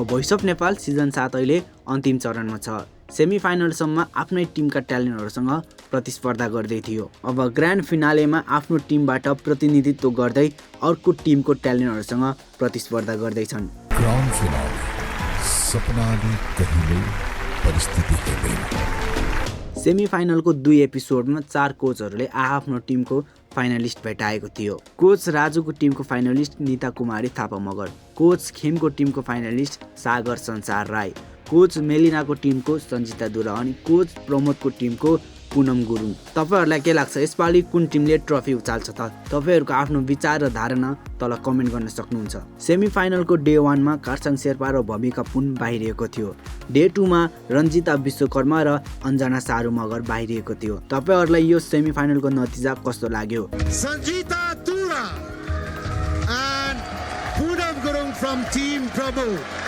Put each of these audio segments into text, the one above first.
Voice of Nepal season 7 अहिले अन्तिम चरणमा छ। सेमिफाइनलसम्म आफ्नै टिमका ट्यालेन्टहरूसँग प्रतिस्पर्धा गर्दै थियो। अब ग्रान्ड फिनालेमा आफ्नो टिमबाट प्रतिनिधित्व गर्दै अर्को टिमको ट्यालेन्टहरूसँग प्रतिस्पर्धा गर्दैछन्। ग्रान्ड फिनाले सपनाले कहिले परिस्थिति हेर्दैन। सेमिफाइनलको 2 एपिसोडमा 4 कोचहरूले आफ्नो टिमको फाइनलिस्ट भेटाएको थियो। कोच राजुको टिमको फाइनलिस्ट निता कुमारी थापा मगर, कोच खेमको टिमको फाइनलिस्ट सागर संसार राई, कोच मेलिनाको टिमको सञ्जिता दुरा अनि कोच प्रमोदको टिमको पुनम गुरुङ। तपाईहरुलाई के लाग्छ यसपालि कुन टिमले ट्रफी उचाल्छ त? तपाईहरुको आफ्नो विचार र धारणा तल कमेन्ट गर्न सक्नुहुन्छ। सेमिफाइनलको डे 1 मा कार्साङ शेर्पा र भूमिका पुन बाहिरिएको थियो। डे 2 मा रञ्जिता विश्वकर्मा र अन्जना सारू मगर बाहिरिएको थियो। तपाईहरुलाई यो सेमिफाइनलको नतिजा कस्तो लाग्यो? सञ्जिता दुरा and Punam Gurung from team प्रभु।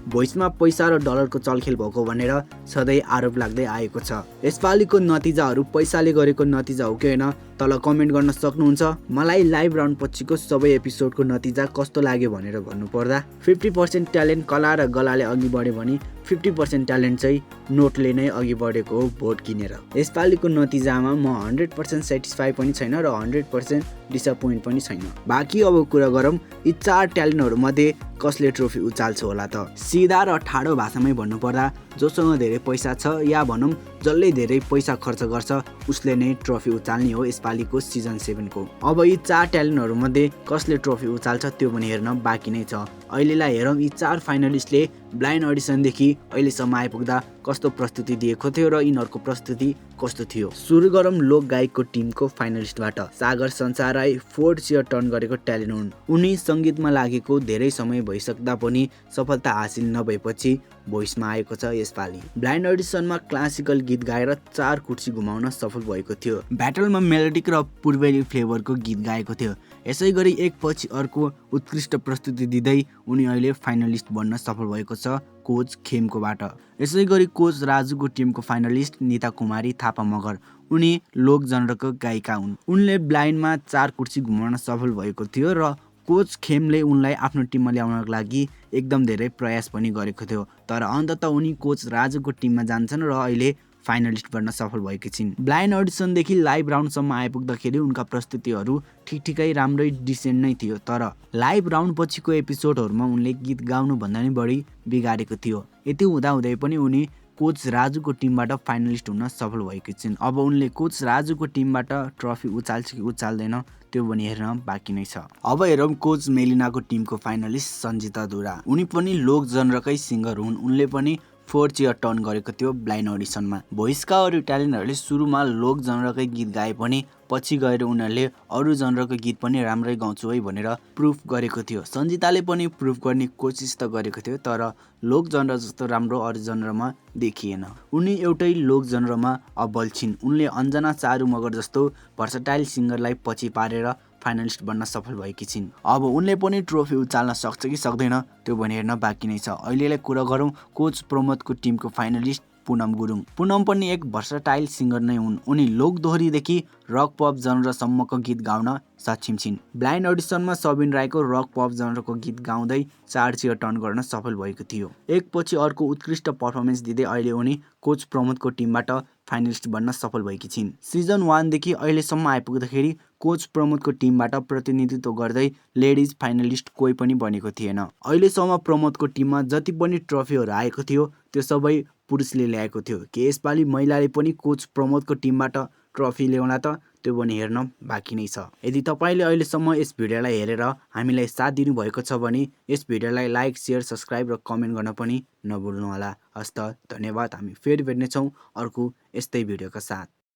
भोइसमा पैसा र डलरको चलखेल भएको भनेर सधैँ आरोप लाग्दै आएको छ। यसपालिको नतिजाहरू पैसाले गरेको नतिजा हो कि होइन तल कमेन्ट गर्न सक्नुहुन्छ। मलाई लाइभ राउन्ड पछिको सबै एपिसोडको नतिजा कस्तो लाग्यो भनेर भन्नुपर्दा 50% ट्यालेन्ट कला र गलाले अघि बढ्यो भने 50% ट्यालेन्ट चाहिँ नोटले नै अघि बढेको हो भोट किनेर। यसपालिको नतिजामा म 100% सेटिस्फाई पनि छैन र 100% डिसअपोइन्ट पनि छैन। बाँकी अब कुरा गरौँ यी 4 ट्यालेन्टहरू मध्ये कसले ट्रोफी उचाल्छ होला त? सिधा र ठाडो भाषामै भन्नुपर्दा जोसँग धेरै पैसा छ या भनौँ जसले धेरै पैसा खर्च गर्छ उसले नै ट्रफी उचाल्ने हो यसपालिको सिजन 7 को। अब यी 4 ट्यालेन्टहरू मध्ये कसले ट्रफी उचाल्छ त्यो पनि हेर्न बाँकी नै छ। अहिलेलाई हेरौँ यी 4 फाइनलिस्टले ब्लाइन्ड अडिसनदेखि अहिलेसम्म आइपुग्दा कस्तो प्रस्तुति दिएको थियो र यिनीहरूको प्रस्तुति कस्तो थियो। सुरु गरौँ लोक गायकको टिमको फाइनलिस्टबाट। सागर संसार राई 4th चेयर टर्न गरेको ट्यालेन्ट हुन्। उनी सङ्गीतमा लागेको धेरै समय भइसक्दा पनि सफलता हासिल नभएपछि भोइसमा आएको छ यसपालि। ब्लाइन्ड अडिसनमा क्लासिकल गीत गाएर 4 कुर्सी घुमाउन सफल भएको थियो। ब्याटलमा मेलोडिक र पूर्वेली फ्लेभरको गीत गाएको थियो। यसै गरी एकपछि अर्को उत्कृष्ट प्रस्तुति दिँदै उनी अहिले फाइनलिस्ट बन्न सफल भएको छ कोच खेमकोबाट। यसै गरी कोच राजुको टिमको फाइनलिस्ट निता कुमारी थापा मगर, उनी लोक जनरको गायिका हुन्। उनले ब्लाइन्डमा 4 कुर्सी घुमाउन सफल भएको थियो र कोच खेमले उनलाई आफ्नो टिममा ल्याउनको लागि एकदम धेरै प्रयास पनि गरेको थियो। तर अन्ततः उनी कोच राजुको टिममा जान्छन् र अहिले फाइनलिस्ट बन्न सफल भएकी छिन्। ब्लाइन्ड अडिसनदेखि लाइभ राउन्डसम्म आइपुग्दाखेरि उनका प्रस्तुतिहरू ठिकै राम्रै डिसेन्ट नै थियो। तर लाइभ राउन्ड पछिको एपिसोडहरूमा उनले गीत गाउनुभन्दा नि बढी बिगारेको थियो। यति हुँदाहुँदै पनि उनी कोच राजुको टिमबाट फाइनलिस्ट हुन सफल भएकी छिन्। अब उनले कोच राजुको टिमबाट ट्रफी उचाल्छ कि उचाल्दैन त्यो पनि हेर्न बाँकी नै छ। अब हेरौँ कोच मेलिनाको टिमको फाइनलिस्ट सञ्जिता दुरा। उनी पनि लोक जनरकै सिङ्गर हुन्। उनले पनि 4th चेयर टर्न गरेको थियो ब्लाइन्ड अडिसनमा। भोइसका अरू ट्यालेन्टहरूले सुरुमा लोक जनरकै गीत गाए पनि पछि गएर उनीहरूले अरू जनरको गीत पनि राम्रै गाउँछु है भनेर प्रुफ गरेको थियो। सञ्जिताले पनि प्रुफ गर्ने कोसिस त गरेको थियो तर लोक जनर जस्तो राम्रो अरू जनरमा देखिएन। उनी एउटै लोक जनरमा अब्बल छिन्। उनले अन्जना सारू मगर जस्तो भर्सटाइल सिङ्गरलाई पछि पारेर फाइनलिस्ट बन्न सफल भएकी छिन्। अब उनले पनि ट्रोफी उचाल्न सक्छ कि सक्दैन त्यो पनि हेर्न बाँकी नै छ। अहिलेलाई कुरा गरौँ कोच प्रमोदको टिमको फाइनलिस्ट पुनम गुरुङ। पुनम पनि एक भर्सटाइल सिङ्गर नै हुन्। उनी लोकदोहोरीदेखि रक पप जनरसम्मको गीत गाउन सक्षम छिन्। ब्लाइन्ड अडिसनमा सबिन राईको रक पप जनरको गीत गाउँदै 4 चेयर टर्न गर्न सफल भएको थियो। एकपछि अर्को उत्कृष्ट पर्फर्मेन्स दिँदै अहिले उनी कोच प्रमोदको टिमबाट फाइनलिस्ट बन्न सफल भएकी छिन्। सिजन 1 देखि अहिलेसम्म आइपुग्दाखेरि कोच प्रमोदको टिमबाट प्रतिनिधित्व गर्दै लेडिज फाइनलिस्ट कोही पनि बनेको थिएन। अहिलेसम्म प्रमोदको टिममा जति पनि ट्रफीहरू आएको थियो त्यो सबै पुरुषले ल्याएको थियो। के यसपालि महिलाले पनि कोच प्रमोदको टिमबाट ट्रफी ल्याउला त त्यो पनि हेर्न बाँकी नै छ। यदि तपाईँले अहिलेसम्म यस भिडियोलाई हेरेर हामीलाई साथ दिनुभएको छ भने यस भिडियोलाई लाइक, सेयर, सब्सक्राइब र कमेन्ट गर्न पनि नभुल्नुहोला। हस्त धन्यवाद। हामी फेरि भेट्नेछौँ अर्को यस्तै भिडियोका साथ।